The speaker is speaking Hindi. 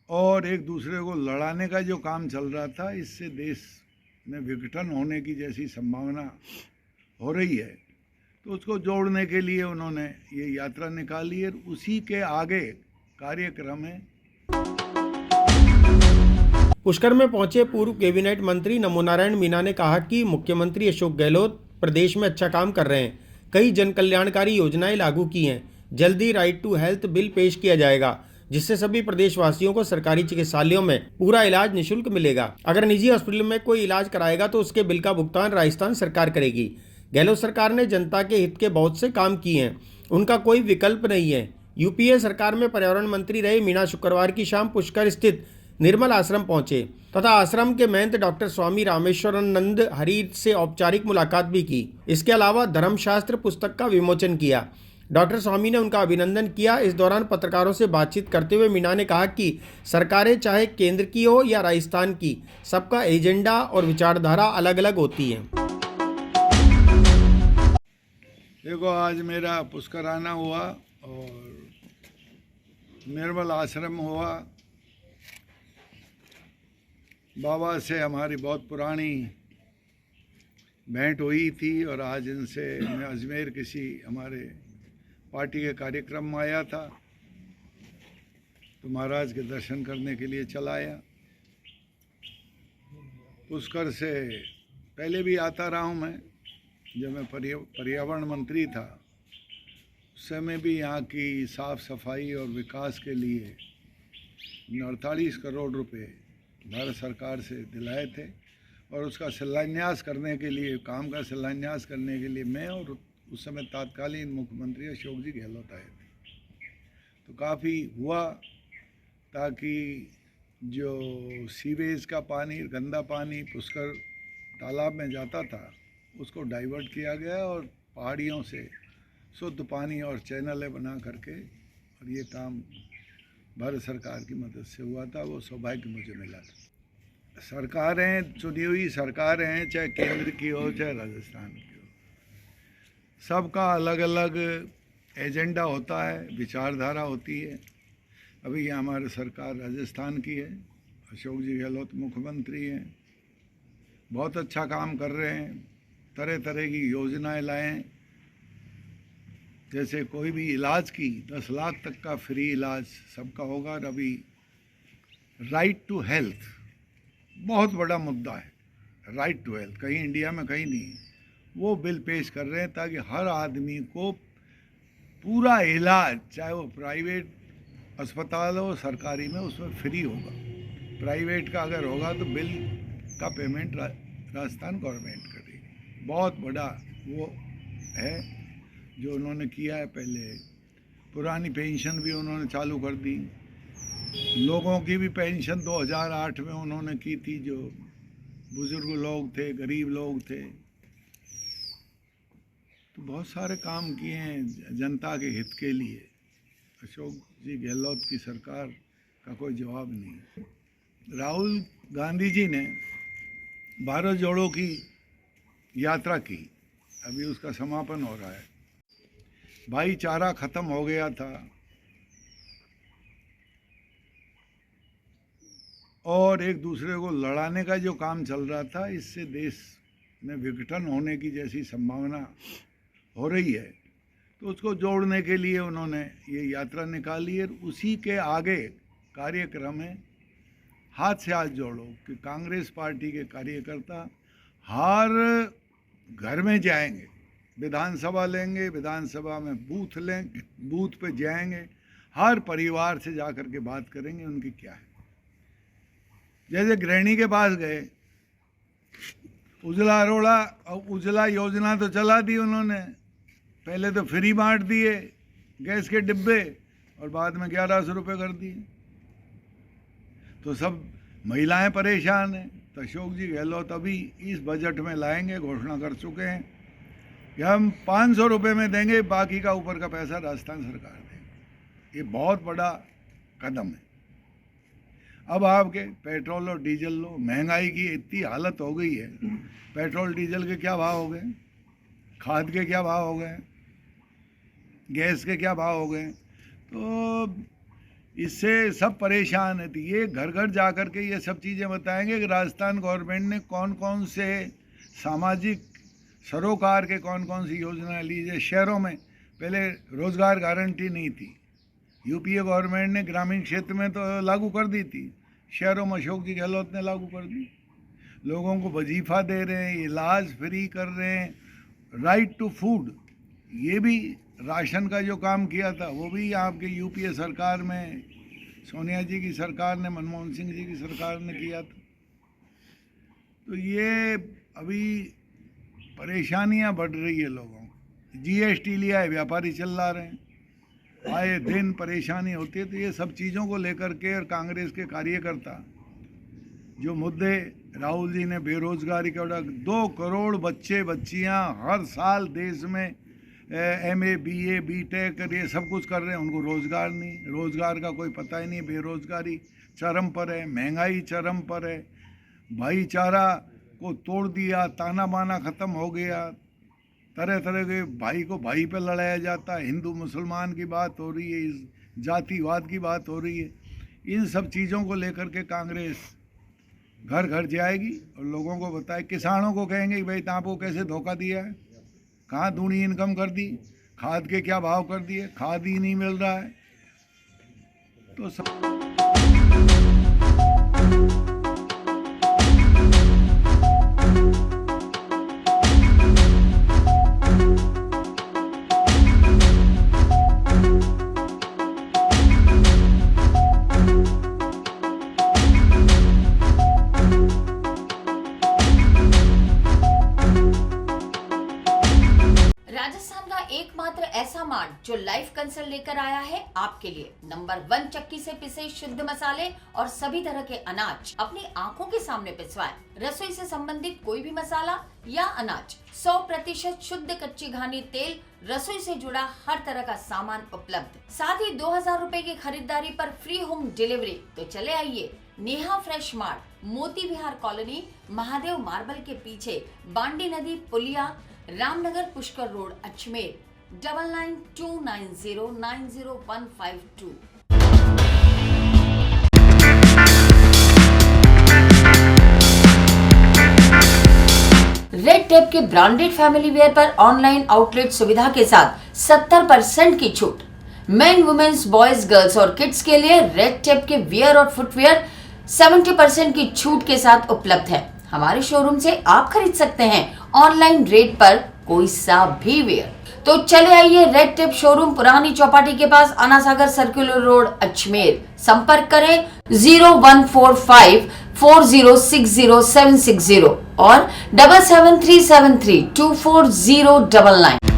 और एक दूसरे को लड़ाने का जो काम चल रहा था, इससे देश में विघटन होने की जैसी संभावना हो रही है। तो उसको जोड़ने के लिए उन्होंने ये यात्रा निकाली है। उसी के आगे कार्यक्रम है। पुष्कर में पहुंचे पूर्व कैबिनेट मंत्री नमो नारायण मीणा ने कहा कि मुख्यमंत्री अशोक गहलोत प्रदेश में अच्छा काम कर रहे हैं। कई जन कल्याणकारी योजनाएं लागू की हैं। जल्दी राइट टू हेल्थ बिल पेश किया जाएगा, जिससे सभी प्रदेशवासियों को सरकारी चिकित्सालयों में पूरा इलाज निःशुल्क मिलेगा। अगर निजी हॉस्पिटल में कोई इलाज कराएगा तो उसके बिल का भुगतान राजस्थान सरकार करेगी। गहलोत सरकार ने जनता के हित के बहुत से काम किए हैं, उनका कोई विकल्प नहीं है। यूपीए सरकार में पर्यावरण मंत्री रहे मीणा शुक्रवार की शाम पुष्कर स्थित निर्मल आश्रम पहुंचे तथा आश्रम के महंत डॉक्टर स्वामी रामेश्वरानंद हरि से औपचारिक मुलाकात भी की। इसके अलावा धर्मशास्त्र पुस्तक का विमोचन किया। डॉक्टर स्वामी ने उनका अभिनंदन किया। इस दौरान पत्रकारों से बातचीत करते हुए मीणा ने कहा कि सरकारें चाहे केंद्र की हो या राजस्थान की, सबका एजेंडा और विचारधारा अलग अलग होती है। देखो, आज मेरा पुष्कर आना हुआ और निर्मल आश्रम हुआ। बाबा से हमारी बहुत पुरानी भेंट हुई थी और आज इनसे मैं अजमेर किसी हमारे पार्टी के कार्यक्रम में आया था, तो महाराज के दर्शन करने के लिए चला आया। पुष्कर से पहले भी आता रहा हूँ मैं। जब मैं पर्यावरण मंत्री था उस समय भी यहाँ की साफ़ सफाई और विकास के लिए 48 करोड़ रुपए भारत सरकार से दिलाए थे और उसका शिलान्यास करने के लिए, काम का शिलान्यास करने के लिए मैं और उस समय तत्कालीन मुख्यमंत्री अशोक जी गहलोत आए थे। तो काफ़ी हुआ, ताकि जो सीवेज का पानी, गंदा पानी पुष्कर तालाब में जाता था, उसको डाइवर्ट किया गया और पहाड़ियों से शुद्ध पानी और चैनलें बना करके, और ये काम भारत सरकार की मदद से हुआ था। वो सौभाग्य मुझे मिला था। सरकारें, चुनी हुई सरकारें हैं, चाहे केंद्र की हो चाहे राजस्थान की हो, सबका अलग अलग एजेंडा होता है, विचारधारा होती है। अभी ये हमारी सरकार राजस्थान की है, अशोक जी गहलोत मुख्यमंत्री हैं, बहुत अच्छा काम कर रहे हैं। तरह तरह की योजनाएं लाए हैं, जैसे कोई भी इलाज की 10 लाख तक का फ्री इलाज सबका होगा। और अभी राइट टू हेल्थ बहुत बड़ा मुद्दा है, राइट टू हेल्थ कहीं इंडिया में कहीं नहीं, वो बिल पेश कर रहे हैं ताकि हर आदमी को पूरा इलाज, चाहे वो प्राइवेट अस्पताल हो सरकारी में, उसमें फ्री होगा। प्राइवेट का अगर होगा तो बिल का पेमेंट राजस्थान गवर्नमेंट करेगी। बहुत बड़ा वो है जो उन्होंने किया है। पहले पुरानी पेंशन भी उन्होंने चालू कर दी, लोगों की भी पेंशन 2008 में उन्होंने की थी, जो बुजुर्ग लोग थे, गरीब लोग थे। तो बहुत सारे काम किए हैं जनता के हित के लिए। अशोक जी गहलोत की सरकार का कोई जवाब नहीं। राहुल गांधी जी ने भारत जोड़ो की यात्रा की, अभी उसका समापन हो रहा है। भाईचारा खत्म हो गया था और एक दूसरे को लड़ाने का जो काम चल रहा था, इससे देश में विघटन होने की जैसी संभावना हो रही है। तो उसको जोड़ने के लिए उन्होंने ये यात्रा निकाली है। उसी के आगे कार्यक्रम है हाथ से हाथ जोड़ो, कि कांग्रेस पार्टी के कार्यकर्ता हर घर में जाएंगे, विधानसभा लेंगे, विधानसभा में बूथ लेंगे, बूथ पे जाएंगे, हर परिवार से जा कर के बात करेंगे उनकी क्या है। जैसे गृहिणी के पास गए, उजला अरोड़ा और उजला योजना तो चला दी उन्होंने, पहले तो फ्री बांट दिए गैस के डिब्बे और बाद में 1100 रुपये कर दिए। तो सब महिलाएं परेशान हैं। तो अशोक जी गहलोत अभी इस बजट में लाएंगे, घोषणा कर चुके हैं कि हम 500 रुपये में देंगे, बाकी का ऊपर का पैसा राजस्थान सरकार देगी। ये बहुत बड़ा कदम है। अब आपके पेट्रोल और डीजल लो, महंगाई की इतनी हालत हो गई है, पेट्रोल डीजल के क्या भाव हो गए, खाद के क्या भाव हो गए, गैस के क्या भाव हो गए। तो इससे सब परेशान है। तो ये घर घर जा कर के ये सब चीज़ें बताएंगे कि राजस्थान गवर्नमेंट ने कौन कौन से सामाजिक सरोकार के कौन कौन सी योजना ली है। शहरों में पहले रोज़गार गारंटी नहीं थी, यूपीए गवर्नमेंट ने ग्रामीण क्षेत्र में तो लागू कर दी थी, शहरों में अशोक जी गहलोत ने लागू कर दी। लोगों को वजीफ़ा दे रहे हैं, इलाज फ्री कर रहे हैं, राइट टू फूड, ये भी राशन का जो काम किया था वो भी आपके यूपीए सरकार में सोनिया जी की सरकार ने, मनमोहन सिंह जी की सरकार ने किया था। तो ये अभी परेशानियां बढ़ रही है लोगों को। जीएसटी लिया है, व्यापारी चिल्ला रहे हैं, आए दिन परेशानी होती है। तो ये सब चीज़ों को लेकर के और कांग्रेस के कार्यकर्ता जो मुद्दे राहुल जी ने बेरोजगारी का 2 करोड़ बच्चे बच्चियां हर साल देश में एमए बीए बीटेक ये सब कुछ कर रहे हैं, उनको रोज़गार नहीं, रोज़गार का कोई पता ही नहीं, बेरोज़गारी चरम पर है, महंगाई चरम पर है, भाईचारा को तोड़ दिया, ताना बाना ख़त्म हो गया, तरह तरह के भाई को भाई पे लड़ाया जाता है, हिंदू मुसलमान की बात हो रही है, जातिवाद की बात हो रही है। इन सब चीज़ों को लेकर के कांग्रेस घर घर जाएगी और लोगों को बताए, किसानों को कहेंगे कि भाई आपको कैसे धोखा दिया है, कहाँ दूनी इनकम कर दी, खाद के क्या भाव कर दिए, खाद ही नहीं मिल रहा है। तो सब राजस्थान का एकमात्र ऐसा मार्ट जो लाइव कंसल्ट लेकर आया है आपके लिए नंबर 1 चक्की से पिसे शुद्ध मसाले और सभी तरह के अनाज अपनी आंखों के सामने पिसवाएं। रसोई से संबंधित कोई भी मसाला या अनाज 100% शुद्ध कच्ची घानी तेल, रसोई से जुड़ा हर तरह का सामान उपलब्ध, साथ ही 2000 रुपए की खरीदारी पर फ्री होम डिलीवरी। तो चले आइए नेहा फ्रेश मार्ट, मोती विहार कॉलोनी, महादेव मार्बल के पीछे, बांडी नदी पुलिया, Ramnagar Pushkar road, Ajmer. 9929090152। Red tape के ब्रांडेड फैमिली वेयर पर ऑनलाइन आउटलेट सुविधा के साथ 70% की छूट। मेन, वुमेन्स, बॉयज, गर्ल्स और किड्स के लिए रेड टेप के वियर और फुटवेयर 70% की छूट के साथ उपलब्ध है। हमारे शोरूम से आप खरीद सकते हैं ऑनलाइन रेट पर कोई सा भी वेयर। तो चले आइए रेड टेप शोरूम, पुरानी चौपाटी के पास, आना सागर सर्कुलर रोड, अजमेर। संपर्क करें 01454060760 और 7737324099।